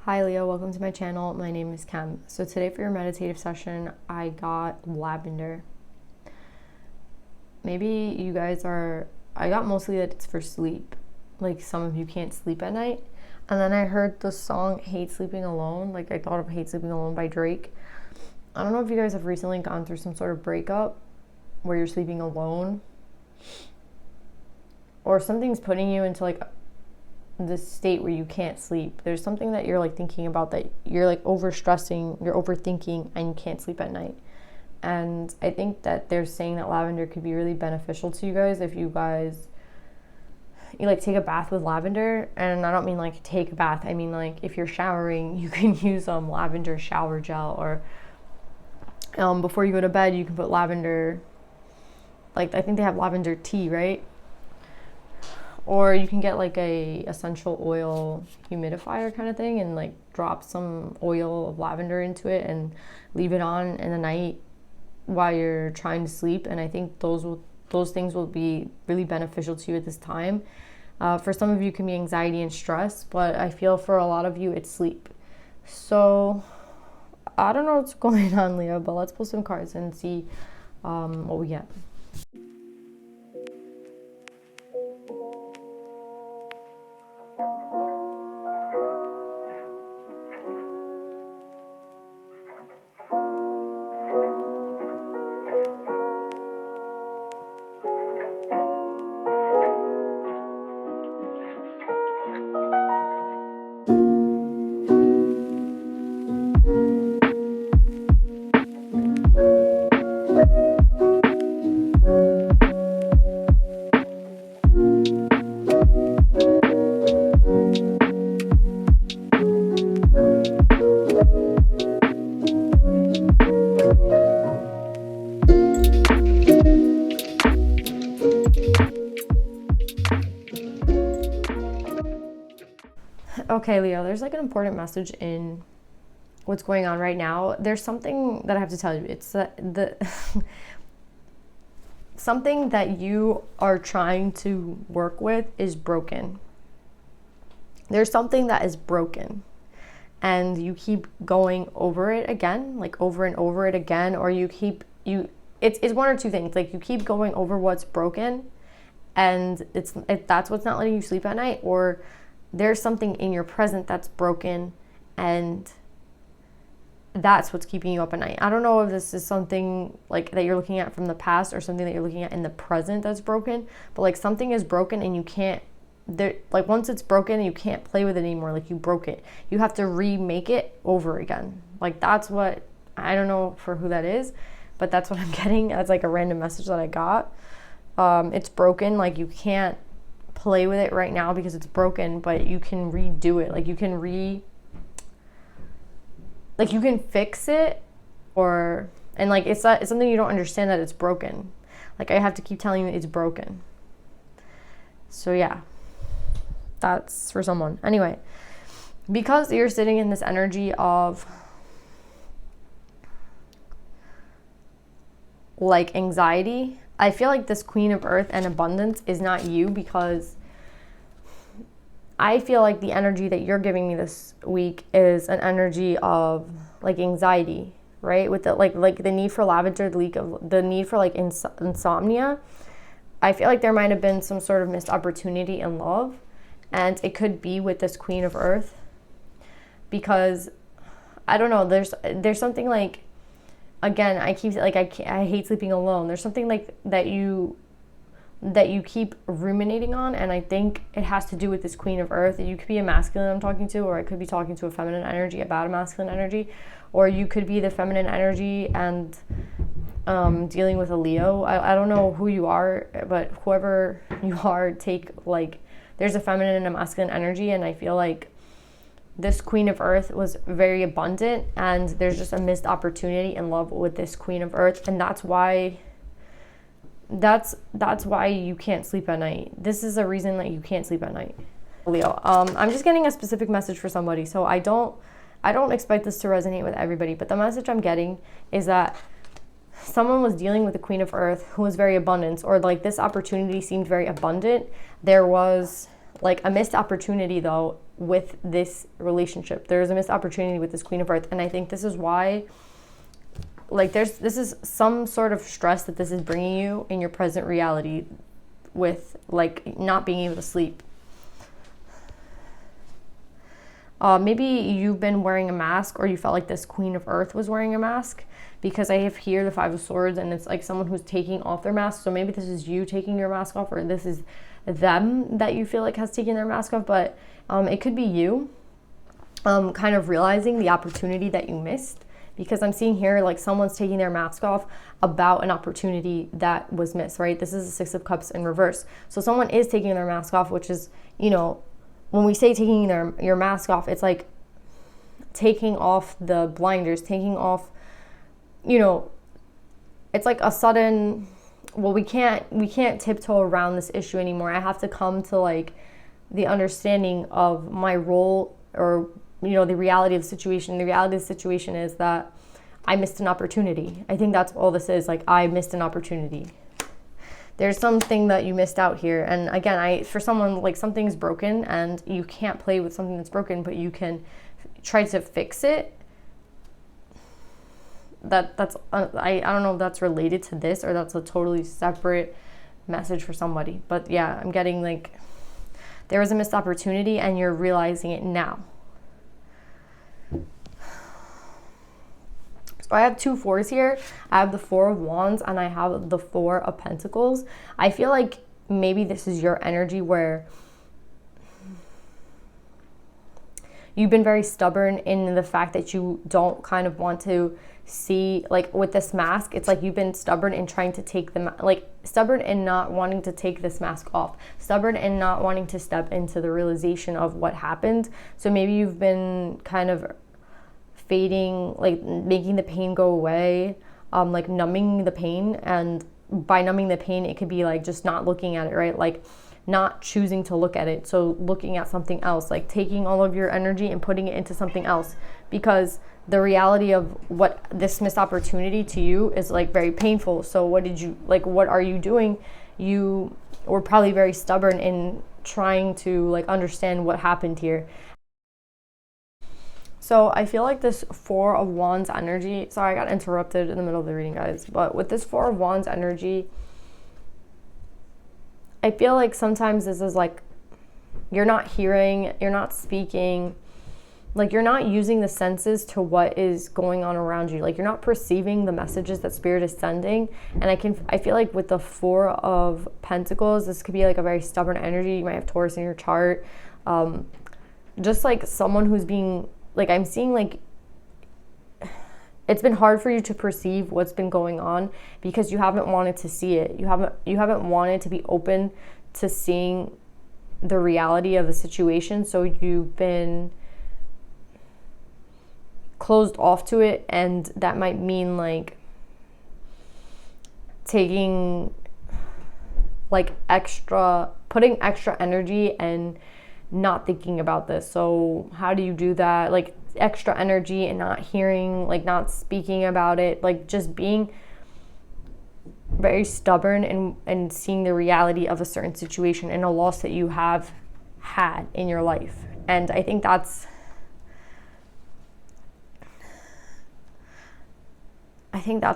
Hi Leo, welcome to my channel. My name is Kem. So today for your meditative session, I got lavender. Maybe you guys I got mostly that it's for sleep. Like some of you can't sleep at night. And then I heard the song Hate Sleeping Alone. Like I thought of Hate Sleeping Alone by Drake. I don't know if you guys have recently gone through some sort of breakup where you're sleeping alone. Or something's putting you into like this state where you can't sleep. There's something that you're like thinking about that you're like overstressing, you're overthinking, and you can't sleep at night. And I think that they're saying that lavender could be really beneficial to you guys if you like take a bath with lavender. And I don't mean like take a bath, I mean like if you're showering, you can use lavender shower gel, or before you go to bed you can put lavender, like I think they have lavender tea, right? Or you can get like a essential oil humidifier kind of thing and like drop some oil of lavender into it and leave it on in the night while you're trying to sleep. And I think those things will be really beneficial to you at this time. For some of you it can be anxiety and stress, but I feel for a lot of you it's sleep. So I don't know what's going on, Leo, but let's pull some cards and see what we get. Okay, Leo, there's like an important message in what's going on right now. There's something that I have to tell you. It's the something that you are trying to work with is broken. There's something that is broken and you keep going over it again, like over and over it again, or it's one or two things. Like you keep going over what's broken and that's what's not letting you sleep at night, or there's something in your present that's broken and that's what's keeping you up at night. I don't know if this is something like that you're looking at from the past or something that you're looking at in the present that's broken, but like something is broken and you can't, like once it's broken you can't play with it anymore. Like you broke it, you have to remake it over again. Like that's what, I don't know for who that is, but that's what I'm getting. That's like a random message that I got. It's broken, like you can't play with it right now because it's broken, but you can redo it. Like you can you can fix it, and like it's something you don't understand that it's broken. Like I have to keep telling you it's broken. So yeah, that's for someone. Anyway, because you're sitting in this energy of like anxiety, I feel like this Queen of Earth and abundance is not you, because I feel like the energy that you're giving me this week is an energy of like anxiety, right? With the like the need for lavender, the need for like insomnia. I feel like there might have been some sort of missed opportunity in love, and it could be with this Queen of Earth, because I don't know, there's something like, again, I keep like I hate sleeping alone. There's something like that you keep ruminating on, and I think it has to do with this Queen of Earth. You could be a masculine I'm talking to, or I could be talking to a feminine energy about a masculine energy, or you could be the feminine energy and dealing with a Leo. I don't know who you are, but whoever you are, there's a feminine and a masculine energy, and I feel like this Queen of Earth was very abundant, and there's just a missed opportunity in love with this Queen of Earth, and that's why you can't sleep at night. This is a reason that you can't sleep at night, Leo. I'm just getting a specific message for somebody, so I don't expect this to resonate with everybody, but the message I'm getting is that someone was dealing with the Queen of Earth who was very abundant, or like this opportunity seemed very abundant. There was like a missed opportunity though with this relationship. There's a missed opportunity with this Queen of Earth, and I think this is why, like, this is some sort of stress that this is bringing you in your present reality with, like, not being able to sleep. Maybe you've been wearing a mask, or you felt like this Queen of Earth was wearing a mask, because I have here the Five of Swords, and it's like someone who's taking off their mask. So maybe this is you taking your mask off, or this is them that you feel like has taken their mask off. But it could be you kind of realizing the opportunity that you missed, because I'm seeing here like someone's taking their mask off about an opportunity that was missed, right? This is the Six of Cups in reverse. So someone is taking their mask off, which is, you know, when we say taking your mask off, it's like taking off the blinders, taking off, you know, it's like a sudden, well, we can't tiptoe around this issue anymore. I have to come to like the understanding of my role, or, you know, the reality of the situation. The reality of the situation is that I missed an opportunity. I think that's all this is. Like, I missed an opportunity. There's something that you missed out here. And again, for someone, like, something's broken and you can't play with something that's broken, but you can try to fix it. That's I don't know if that's related to this, or that's a totally separate message for somebody. But yeah, I'm getting like there was a missed opportunity and you're realizing it now. So I have 2 4s here. I have the Four of Wands and I have the Four of Pentacles. I feel like maybe this is your energy where you've been very stubborn in the fact that you don't kind of want to see, like with this mask, it's like you've been stubborn in trying to take them, like stubborn in not wanting to take this mask off, stubborn in not wanting to step into the realization of what happened. So maybe you've been kind of fading, like making the pain go away, like numbing the pain. And by numbing the pain, it could be like just not looking at it, right? Like not choosing to look at it. So looking at something else, like taking all of your energy and putting it into something else, because the reality of what this missed opportunity to you is like very painful. So what are you doing? You were probably very stubborn in trying to like understand what happened here. So I feel like this Four of Wands energy, sorry, I got interrupted in the middle of the reading, guys, but with this Four of Wands energy, I feel like sometimes this is like, you're not hearing, you're not speaking, like you're not using the senses to what is going on around you. Like you're not perceiving the messages that Spirit is sending. And I feel like with the Four of Pentacles, this could be like a very stubborn energy. You might have Taurus in your chart. Just like someone who's being, like I'm seeing like, it's been hard for you to perceive what's been going on because you haven't wanted to see it. You haven't wanted to be open to seeing the reality of the situation. So you've been closed off to it, and that might mean like taking like putting extra energy and not thinking about this. So how do you do that? Like extra energy and not hearing, like not speaking about it, like just being very stubborn and seeing the reality of a certain situation and a loss that you have had in your life. And I think that's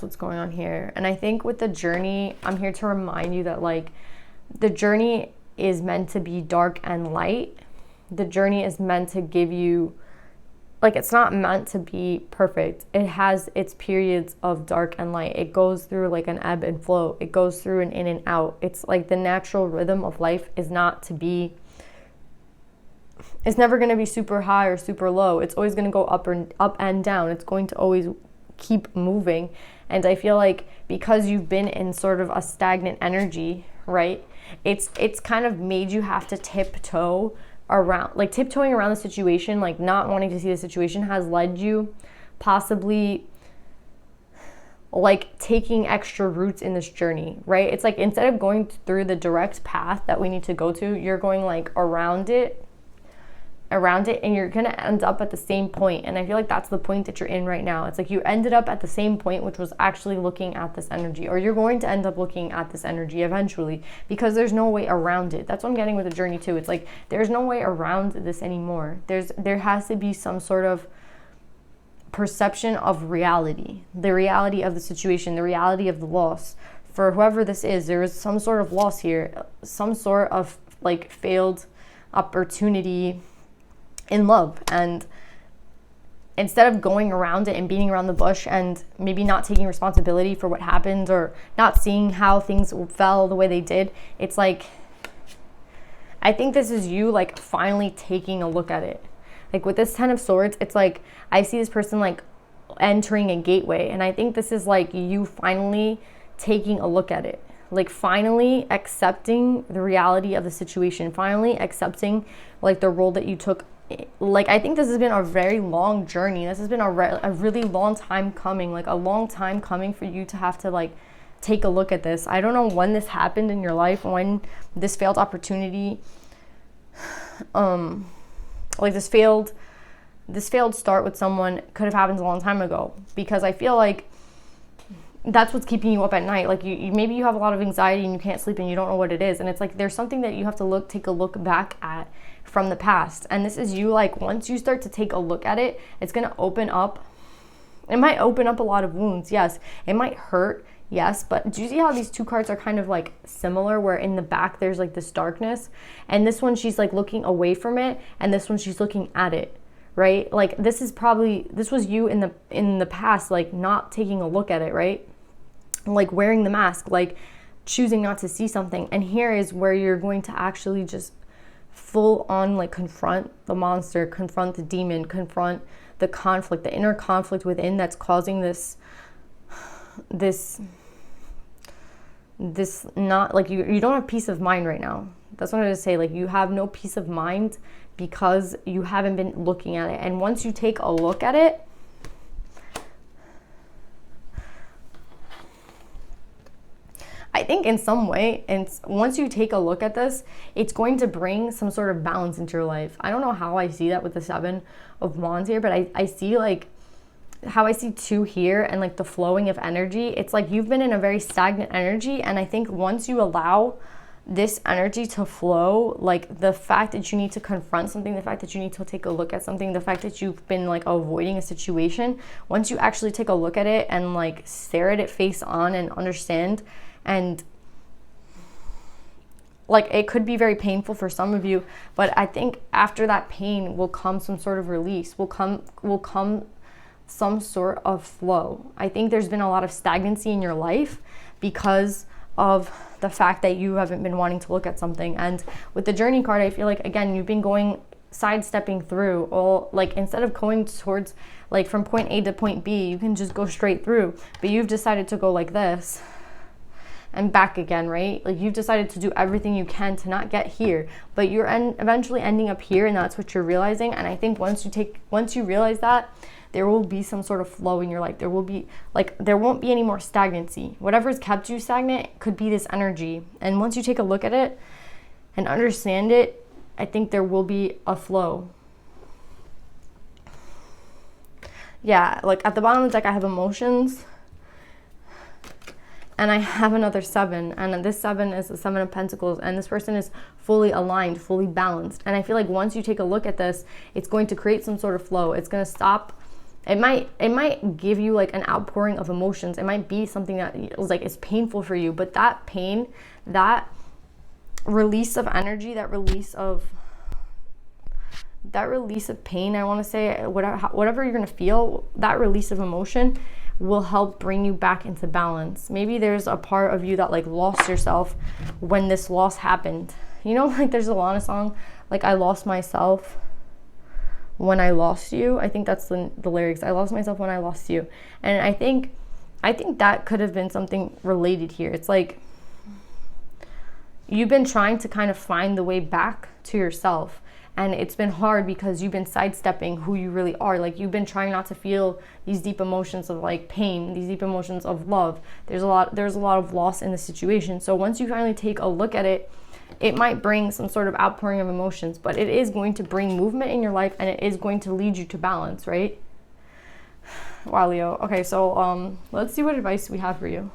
what's going on here. And I think with the journey, I'm here to remind you that like the journey is meant to be dark and light. The journey is meant to give you, like, it's not meant to be perfect. It has its periods of dark and light. It goes through like an ebb and flow. It goes through an in and out. It's like the natural rhythm of life is not to be, it's never going to be super high or super low. It's always going to go up and down. It's going to always keep moving. And I feel like because you've been in sort of a stagnant energy, right? It's kind of made you have to tiptoe around, like tiptoeing around the situation, like not wanting to see the situation has led you possibly like taking extra routes in this journey, right? It's like instead of going through the direct path that we need to go to, you're going like around it around it, and you're gonna end up at the same point. And I feel like that's the point that you're in right now. It's like you ended up at the same point, which was actually looking at this energy, or you're going to end up looking at this energy eventually, because there's no way around it. That's what I'm getting with the journey too. It's like there's no way around this anymore. There has to be some sort of perception of reality, the reality of the situation, the reality of the loss. For whoever this is, there is some sort of loss here, some sort of like failed opportunity in love. And instead of going around it and beating around the bush and maybe not taking responsibility for what happened, or not seeing how things fell the way they did, it's like, I think this is you like finally taking a look at it. Like with this 10 of Swords, it's like I see this person like entering a gateway, and I think this is like you finally taking a look at it, like finally accepting the reality of the situation, finally accepting like the role that you took. Like I think this has been a very long journey. This has been a really long time coming, like a long time coming for you to have to like take a look at this. I don't know when this happened in your life, when this failed opportunity, like this failed start with someone could have happened a long time ago, because I feel like that's what's keeping you up at night. Like you maybe you have a lot of anxiety and you can't sleep and you don't know what it is, and it's like there's something that you have to take a look back at from the past. And this is you, like once you start to take a look at it, it's going to open up. It might open up a lot of wounds, yes. It might hurt, yes. But do you see how these two cards are kind of like similar, where in the back there's like this darkness, and this one she's like looking away from it, and this one she's looking at it, right? Like this was you in the past, like not taking a look at it, right? Like wearing the mask, like choosing not to see something. And here is where you're going to actually just full on like confront the monster, confront the demon, confront the conflict, the inner conflict within that's causing this not like you don't have peace of mind right now. That's what I was say. Like you have no peace of mind because you haven't been looking at it. And once you take a look at it, I think in some way, and once you take a look at this, it's going to bring some sort of balance into your life. I don't know how I see that with the 7 of Wands here, but I see like how I see 2 here and like the flowing of energy. It's like you've been in a very stagnant energy, and I think once you allow this energy to flow, like the fact that you need to confront something, the fact that you need to take a look at something, the fact that you've been like avoiding a situation, once you actually take a look at it and like stare at it face on and understand. And like it could be very painful for some of you, but I think after that pain will come some sort of release, will come some sort of flow. I think there's been a lot of stagnancy in your life because of the fact that you haven't been wanting to look at something. And with the Journey card, I feel like again you've been sidestepping through all, like instead of going towards like from point A to point B, you can just go straight through, but you've decided to go like this and back again, right? Like you've decided to do everything you can to not get here, but you're eventually ending up here, and that's what you're realizing. And I think once you realize that, there will be some sort of flow in your life. There won't be any more stagnancy. Whatever's kept you stagnant could be this energy. And once you take a look at it and understand it, I think there will be a flow. Yeah, like at the bottom of the deck I have emotions, and I have another 7, and this 7 is the 7 of Pentacles, and this person is fully aligned, fully balanced. And I feel like once you take a look at this, it's going to create some sort of flow. It's going to stop. It might give you like an outpouring of emotions. It might be something that is painful for you, but that pain, that release of energy, that release of pain, I want to say, whatever you're going to feel, that release of emotion will help bring you back into balance. Maybe there's a part of you that like lost yourself when this loss happened. You know, like there's a Lana song, like I lost myself when I lost you. I think that's the lyrics. I lost myself when I lost you. And I think that could have been something related here. It's like you've been trying to kind of find the way back to yourself. And it's been hard because you've been sidestepping who you really are. Like you've been trying not to feel these deep emotions of like pain, these deep emotions of love. There's a lot of loss in the situation. So once you finally take a look at it it might bring some sort of outpouring of emotions, but it is going to bring movement in your life, and it is going to lead you to balance, right? Wow, Leo. Okay, so let's see what advice we have for you.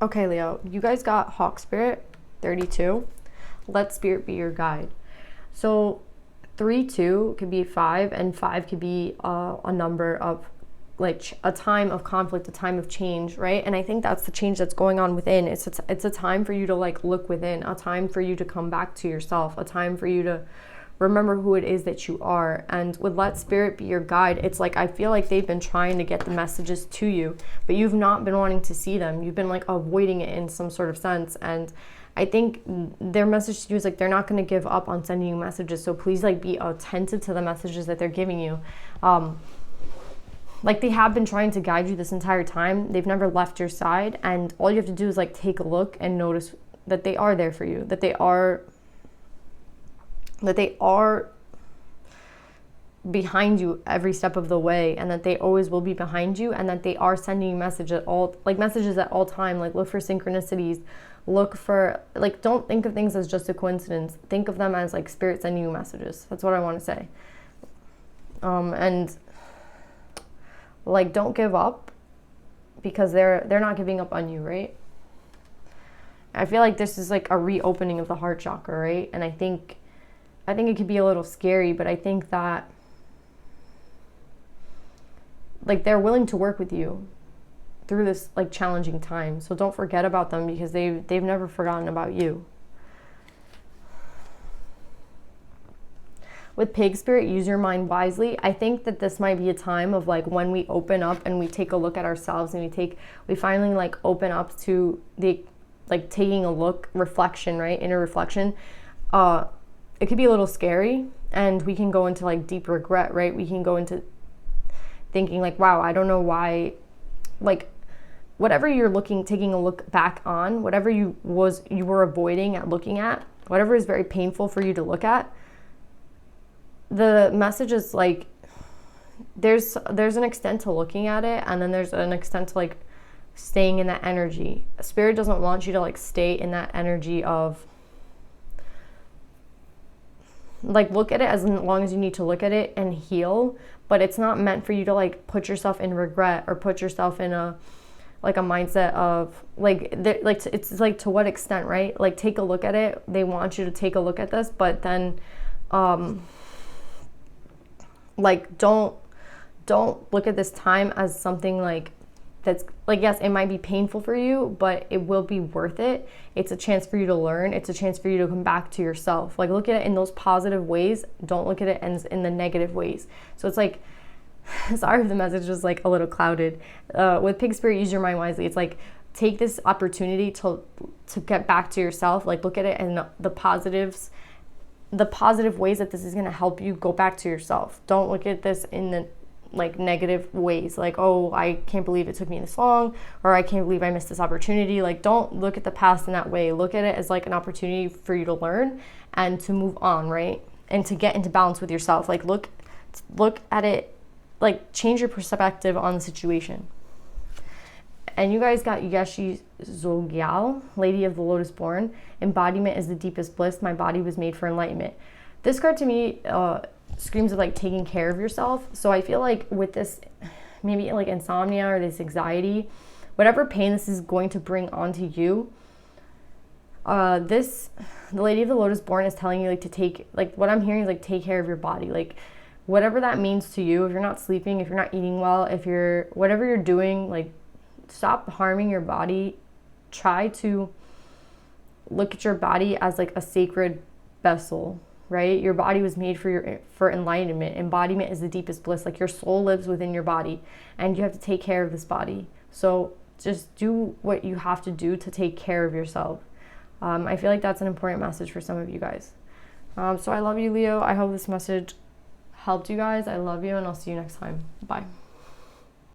Okay, Leo, you guys got Hawk Spirit 32. Let Spirit be your guide. So 3-2 could be 5, and 5 could be a number of like a time of conflict, a time of change, right? And I think that's the change that's going on within. It's a time for you to like look within, a time for you to come back to yourself, a time for you to remember who it is that you are. And with Let Spirit be your guide, it's like I feel like they've been trying to get the messages to you, but you've not been wanting to see them. You've been like avoiding it in some sort of sense. And I think their message to you is like they're not going to give up on sending you messages. So please like be attentive to the messages that they're giving you. Like they have been trying to guide you this entire time. They've never left your side, and all you have to do is like take a look and notice that they are there for you, that they are behind you every step of the way, and that they always will be behind you, and that they are sending you messages at all time. Like look for synchronicities, look for like, don't think of things as just a coincidence. Think of them as like Spirit sending you messages. That's what I want to say. And like don't give up, because they're not giving up on you, right? I feel like this is like a reopening of the heart chakra, right? And I think it could be a little scary, but I think that like they're willing to work with you through this like challenging time. So don't forget about them, because they've never forgotten about you. With Pig Spirit, use your mind wisely. I think that this might be a time of like when we open up and we take a look at ourselves, and we finally like open up to the like taking a look, reflection, right? Inner reflection. It could be a little scary, and we can go into like deep regret, right? We can go into thinking like, wow, I don't know why, like whatever you're taking a look back on, whatever you were avoiding at looking at, whatever is very painful for you to look at, the message is like, there's an extent to looking at it, and then there's an extent to like staying in that energy. Spirit doesn't want you to like stay in that energy of like, look at it as long as you need to look at it and heal, but it's not meant for you to like put yourself in regret or put yourself in a mindset of it's like, to what extent, right? Like take a look at it. They want you to take a look at this, but then like don't look at this time as something like that's like, yes, it might be painful for you, but it will be worth it. It's a chance for you to learn. It's a chance for you to come back to yourself. Like look at it in those positive ways. Don't look at it in the negative ways. So it's like, sorry if the message was like a little clouded. With Pig Spirit, use your mind wisely. It's like, take this opportunity to get back to yourself. Like look at it in the positive ways that this is going to help you go back to yourself. Don't look at this in the like negative ways, like, oh, I can't believe it took me this long, or I can't believe I missed this opportunity. Like don't look at the past in that way. Look at it as like an opportunity for you to learn and to move on, right? And to get into balance with yourself. Like look at it, like change your perspective on the situation. And you guys got Yeshi Zogyal, Lady of the Lotus Born. Embodiment is the deepest bliss. My body was made for enlightenment. This card to me screams of like taking care of yourself. So I feel like with this, maybe like insomnia or this anxiety, whatever pain this is going to bring onto you, the Lady of the Lotus Born is telling you like to take, like what I'm hearing is like take care of your body. Like whatever that means to you, if you're not sleeping, if you're not eating well, if you're, whatever you're doing, like stop harming your body. Try to look at your body as like a sacred vessel, right? Your body was made for enlightenment. Embodiment is the deepest bliss. Like your soul lives within your body and you have to take care of this body. So just do what you have to do to take care of yourself. I feel like that's an important message for some of you guys. So I love you, Leo. I hope this message helped you guys. I love you and I'll see you next time. Bye.